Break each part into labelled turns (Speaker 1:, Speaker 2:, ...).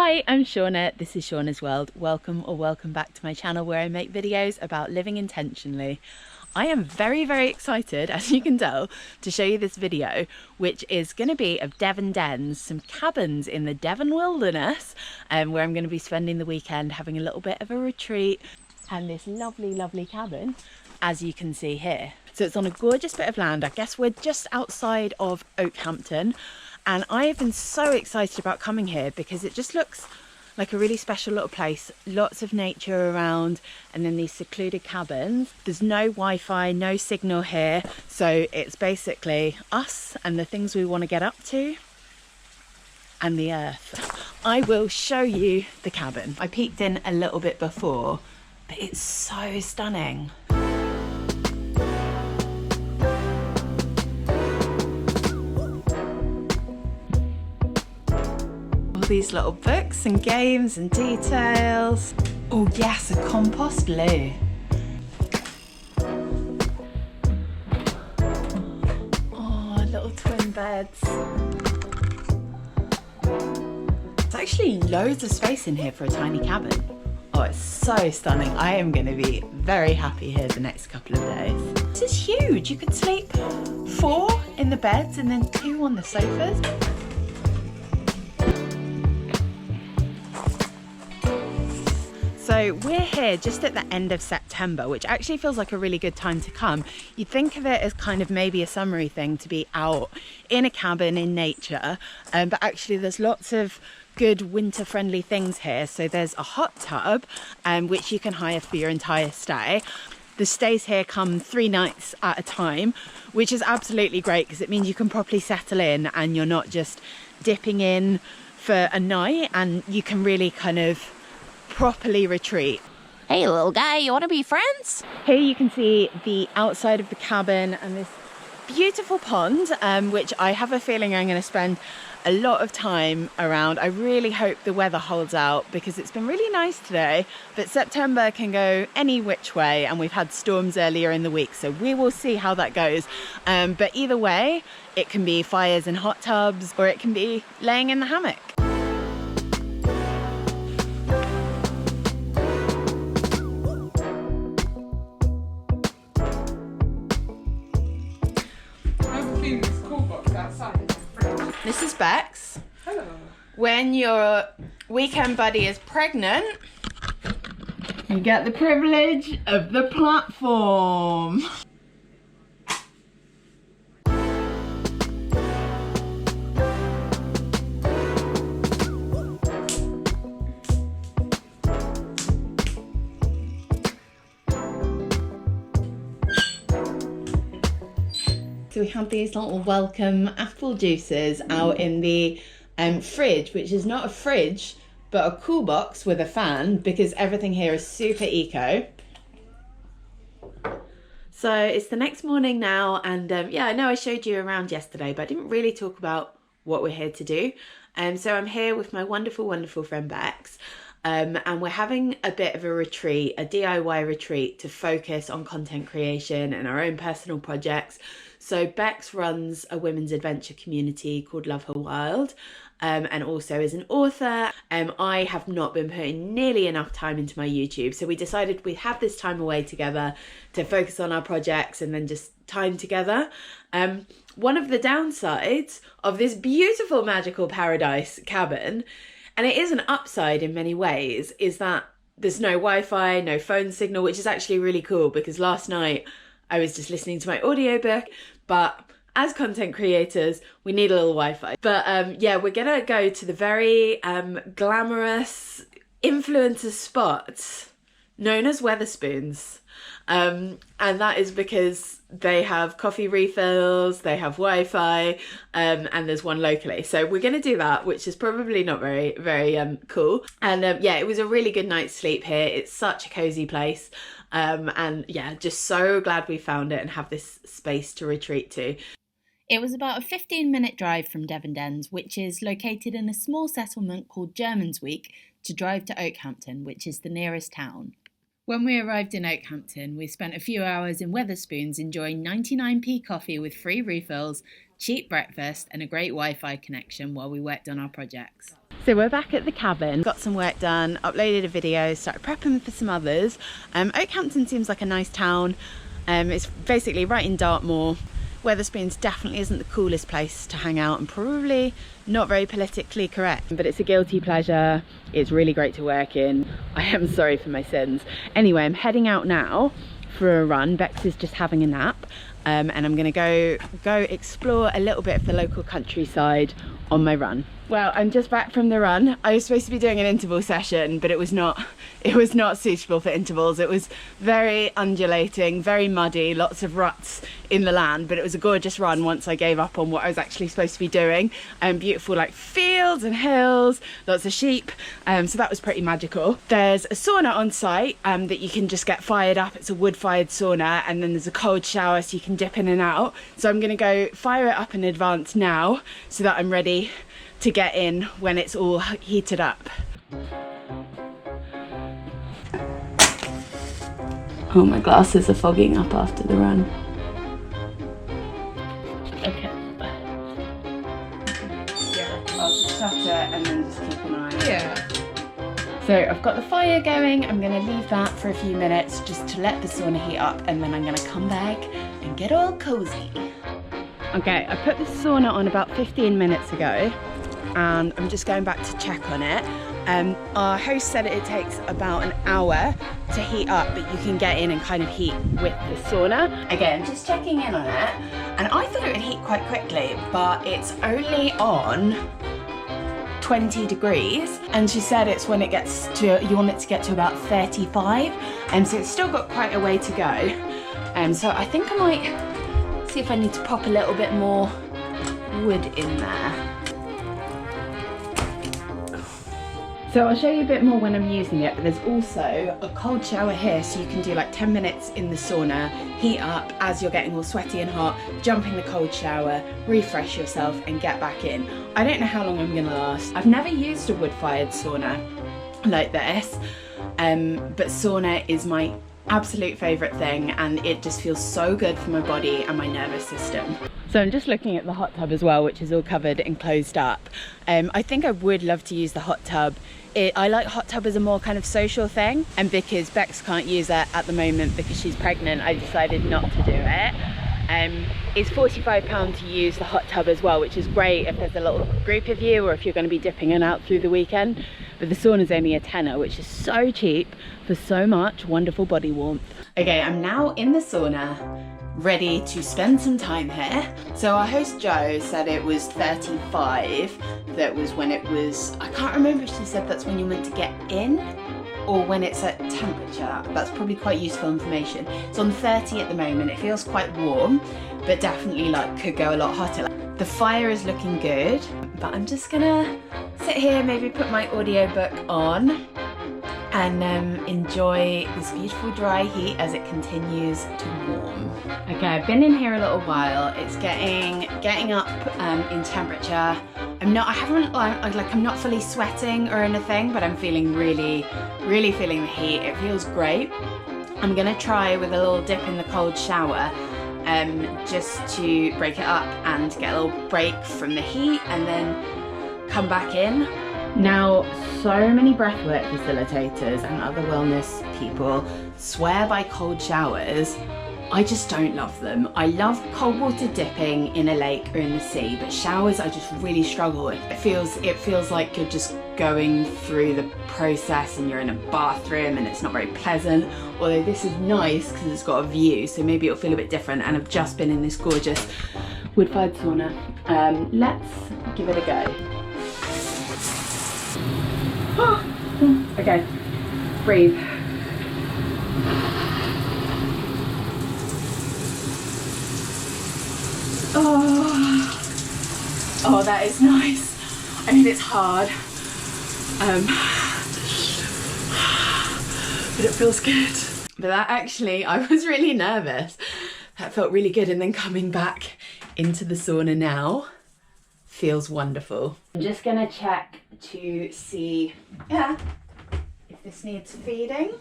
Speaker 1: Hi, I'm Shauna. This is Shauna's World. Welcome back to my channel where I make videos about living intentionally. I am very excited, as you can tell, to show you this video, which is going to be of Devon Dens, some cabins in the Devon wilderness, where I'm going to be spending the weekend having a little bit of a retreat, and this lovely cabin, as you can see here. So it's on a gorgeous bit of land. I guess we're just outside of Oakhampton. And I have been so excited about coming here because it just looks like a really special little place. Lots of nature around, and then these secluded cabins. There's no Wi-Fi, no signal here. So it's basically us and the things we want to get up to and the earth. I will show you the cabin. I peeked in a little bit before, but it's so stunning. These little books and games and details. Oh yes, a compost loo. Oh, little twin beds. There's actually loads of space in here for a tiny cabin. Oh, it's so stunning. I am going to be very happy here the next couple of days. This is huge. You could sleep 4 in the beds and then 2 on the sofas. So we're here just at the end of September, which actually feels like a really good time to come. You'd think of it as kind of maybe a summery thing to be out in a cabin in nature, but actually there's lots of good winter friendly things here. So there's a hot tub, which you can hire for your entire stay. The stays here come 3 nights at a time, which is absolutely great because it means you can properly settle in and you're not just dipping in for a night, and you can really kind of properly retreat.
Speaker 2: Hey little guy, you want to be friends?
Speaker 1: Here you can see the outside of the cabin and this beautiful pond, which I have a feeling I'm going to spend a lot of time around. I really hope the weather holds out because it's been really nice today, but September can go any which way, and we've had storms earlier in the week, so we will see how that goes. But either way, it can be fires and hot tubs, or it can be laying in the hammock. This is Bex.
Speaker 3: Hello.
Speaker 1: When your weekend buddy is pregnant, you get the privilege of the platform. So we have these little welcome apple juices out in the fridge, which is not a fridge, but a cool box with a fan, because everything here is super eco. So it's the next morning now, and yeah, I know I showed you around yesterday, but I didn't really talk about what we're here to do. So I'm here with my wonderful friend Bex. And we're having a bit of a retreat, a DIY retreat, to focus on content creation and our own personal projects. So Bex runs a women's adventure community called Love Her Wild, and also is an author. I have not been putting nearly enough time into my YouTube, so we decided we'd have this time away together to focus on our projects and then just time together. One of the downsides of this beautiful magical paradise cabin, and it is an upside in many ways, is that there's no Wi-Fi, no phone signal, which is actually really cool because last night I was just listening to my audiobook, but as content creators, we need a little Wi-Fi. But yeah, we're gonna go to the very glamorous influencer spot known as Wetherspoons. And that is because they have coffee refills, they have Wi-Fi, and there's one locally. So we're going to do that, which is probably not very cool. And yeah, it was a really good night's sleep here. It's such a cozy place. And yeah, just so glad we found it and have this space to retreat to.
Speaker 2: It was about a 15-minute drive from Devon Dens, which is located in a small settlement called Germansweek, to drive to Oakhampton, which is the nearest town. When we arrived in Oakhampton, we spent a few hours in Wetherspoons enjoying 99p coffee with free refills, cheap breakfast and a great Wi-Fi connection while we worked on our projects.
Speaker 1: So we're back at the cabin, got some work done, uploaded a video, started prepping for some others. Oakhampton seems like a nice town. It's basically right in Dartmoor. Wetherspoons definitely isn't the coolest place to hang out and probably not very politically correct, but it's a guilty pleasure. It's really great to work in. I am sorry for my sins. Anyway, I'm heading out now for a run. Bex is just having a nap, and I'm gonna go explore a little bit of the local countryside on my run. Well, I'm just back from the run. I was supposed to be doing an interval session, but it was not suitable for intervals. It was very undulating, very muddy, lots of ruts in the land, but it was a gorgeous run once I gave up on what I was actually supposed to be doing. Beautiful like fields and hills, lots of sheep, so that was pretty magical. There's a sauna on site that you can just get fired up. It's a wood-fired sauna, and then there's a cold shower so you can dip in and out. So I'm gonna go fire it up in advance now so that I'm ready to get in when it's all heated up. Oh, my glasses are fogging up after the run. Okay. Yeah, I'll just shut it and then just keep an eye.
Speaker 2: Yeah.
Speaker 1: So I've got the fire going. I'm gonna leave that for a few minutes just to let the sauna heat up, and then I'm gonna come back and get all cozy. Okay, I put the sauna on about 15 minutes ago, and I'm just going back to check on it. Our host said it takes about an hour to heat up, but you can get in and kind of heat with the sauna. Again, just checking in on it, and I thought it would heat quite quickly, but it's only on 20 degrees, and she said it's when it gets to, you want it to get to about 35, and so it's still got quite a way to go. So I think I might see if I need to pop a little bit more wood in there. So I'll show you a bit more when I'm using it, but there's also a cold shower here, so you can do like 10 minutes in the sauna, heat up as you're getting all sweaty and hot, jump in the cold shower, refresh yourself and get back in. I don't know how long I'm gonna last. I've never used a wood-fired sauna like this, but sauna is my absolute favourite thing, and it just feels so good for my body and my nervous system. So I'm just looking at the hot tub as well, which is all covered and closed up. I think I would love to use the hot tub. I like hot tub as a more kind of social thing, and because Bex can't use it at the moment because she's pregnant, I decided not to do it. It's £45 to use the hot tub as well, which is great if there's a little group of you or if you're going to be dipping in and out through the weekend. But the sauna's only a tenner, which is so cheap for so much wonderful body warmth. Okay, I'm now in the sauna, ready to spend some time here. So our host Joe said it was 35. That was when it was, I can't remember if she said that's when you meant to get in or when it's at temperature. That's probably quite useful information. It's on 30 at the moment. It feels quite warm, but definitely like could go a lot hotter. The fire is looking good, but I'm just gonna sit here, maybe put my audiobook on and enjoy this beautiful dry heat as it continues to warm. Okay, I've been in here a little while. It's getting up in temperature. I'm not fully sweating or anything, but I'm feeling really feeling the heat. It feels great. I'm gonna try with a little dip in the cold shower, just to break it up and get a little break from the heat and then come back in. Now, so many breathwork facilitators and other wellness people swear by cold showers. I just don't love them. I love cold water dipping in a lake or in the sea, but showers I just really struggle with. It feels like you're just going through the process and you're in a bathroom and it's not very pleasant. Although this is nice because it's got a view, so maybe it'll feel a bit different. And I've just been in this gorgeous wood-fired sauna. Let's give it a go. Okay, breathe. Oh, that is nice. I mean, it's hard, but it feels good. But that actually, I was really nervous. That felt really good, and then coming back into the sauna now feels wonderful. I'm just gonna check to see, if this needs feeding.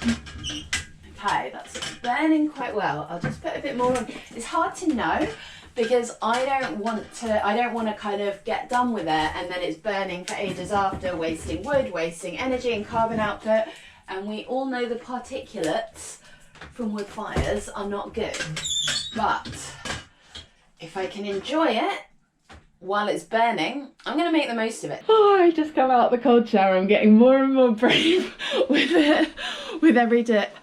Speaker 1: Okay, that's burning quite well. I'll just put a bit more on. It's hard to know because I don't want to kind of get done with it and then it's burning for ages after, wasting wood, wasting energy and carbon output. And we all know the particulates from wood fires are not good. But if I can enjoy it while it's burning, I'm going to make the most of it. Oh, I just come out the cold shower. I'm getting more and more brave with it, with every dip.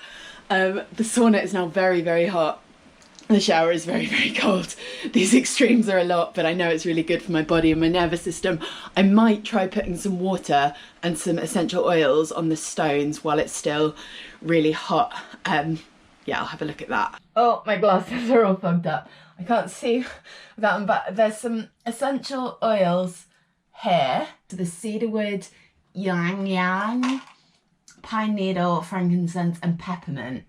Speaker 1: The sauna is now very, very hot. The shower is very, very cold. These extremes are a lot, but I know it's really good for my body and my nervous system. I might try putting some water and some essential oils on the stones while it's still really hot. Yeah, I'll have a look at that. Oh, my glasses are all fogged up. I can't see without them, but there's some essential oils here. So the cedarwood, ylang ylang, pine needle, frankincense and peppermint.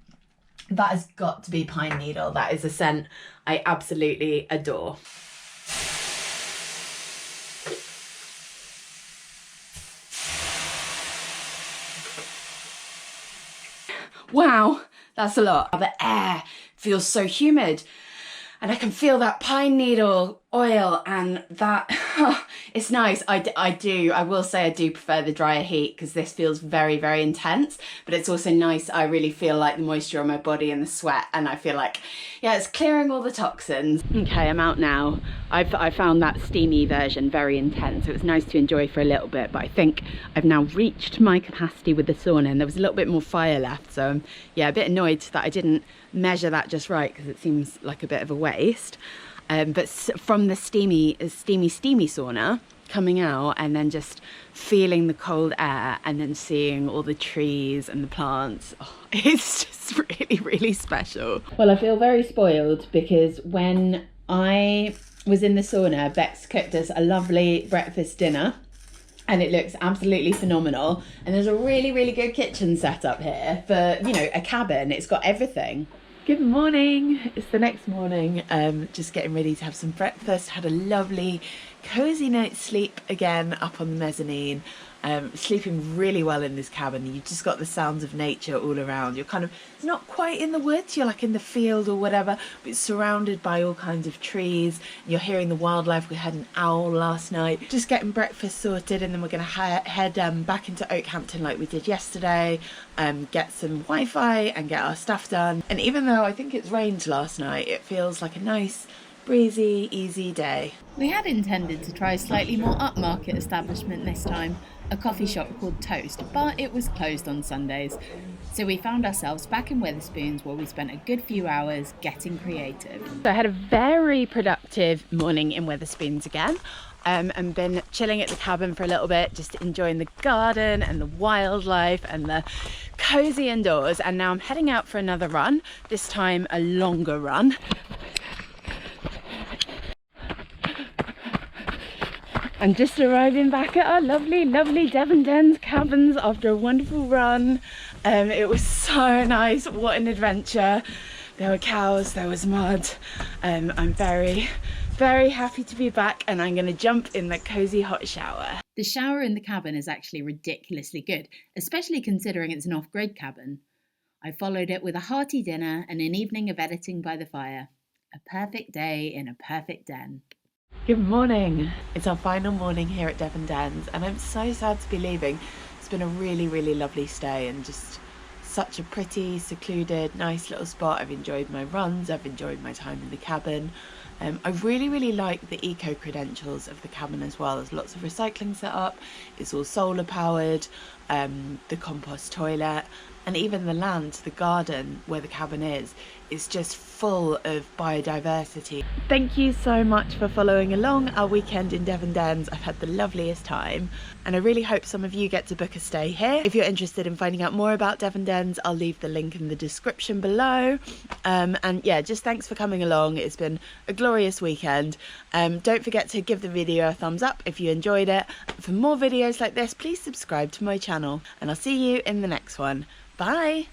Speaker 1: That has got to be pine needle. That is a scent I absolutely adore. Wow, that's a lot. The air feels so humid and I can feel that pine needle oil and that, it's nice. I will say I do prefer the drier heat because this feels very, very intense, but it's also nice. I really feel like the moisture on my body and the sweat, and I feel like, yeah, it's clearing all the toxins. Okay, I'm out now. I found that steamy version very intense. It was nice to enjoy for a little bit, but I think I've now reached my capacity with the sauna and there was a little bit more fire left. So I'm, yeah, a bit annoyed that I didn't measure that just right because it seems like a bit of a waste. But from the steamy sauna coming out and then just feeling the cold air and then seeing all the trees and the plants, oh, it's just really, really special. Well, I feel very spoiled because when I was in the sauna, Bex cooked us a lovely breakfast dinner and it looks absolutely phenomenal. And there's a really, really good kitchen set up here for, you know, a cabin. It's got everything. Good morning, it's the next morning, just getting ready to have some breakfast. Had a lovely cozy night's sleep again up on the mezzanine. Sleeping really well in this cabin. You've just got the sounds of nature all around. You're kind of, it's not quite in the woods, you're like in the field or whatever, but it's surrounded by all kinds of trees. You're hearing the wildlife. We had an owl last night. Just getting breakfast sorted and then we're going to head back into Oakhampton like we did yesterday, get some Wi-Fi and get our stuff done. And even though I think it's rained last night, it feels like a nice breezy, easy day.
Speaker 2: We had intended to try a slightly more upmarket establishment this time, a coffee shop called Toast, but it was closed on Sundays. So we found ourselves back in Wetherspoons where we spent a good few hours getting creative.
Speaker 1: So I had a very productive morning in Wetherspoons again. And been chilling at the cabin for a little bit, just enjoying the garden and the wildlife and the cozy indoors. And now I'm heading out for another run, this time a longer run. I'm just arriving back at our lovely, lovely Devon Dens cabins after a wonderful run. It was so nice. What an adventure. There were cows, there was mud. I'm very, very happy to be back and I'm going to jump in the cozy hot shower.
Speaker 2: The shower in the cabin is actually ridiculously good, especially considering it's an off-grid cabin. I followed it with a hearty dinner and an evening of editing by the fire. A perfect day in a perfect den.
Speaker 1: Good morning. It's our final morning here at Devon Dens and I'm so sad to be leaving. It's been a really, really lovely stay and just such a pretty, secluded, nice little spot. I've enjoyed my runs, I've enjoyed my time in the cabin. I really, really like the eco credentials of the cabin as well. There's lots of recycling set up, it's all solar powered, the compost toilet, and even the land, the garden where the cabin is just full of biodiversity. Thank you so much for following along our weekend in Devon Dens. I've had the loveliest time and I really hope some of you get to book a stay here. If you're interested in finding out more about Devon Dens, I'll leave the link in the description below. And yeah, just thanks for coming along. It's been a glorious weekend. Don't forget to give the video a thumbs up if you enjoyed it. For more videos like this, please subscribe to my channel and I'll see you in the next one. Bye!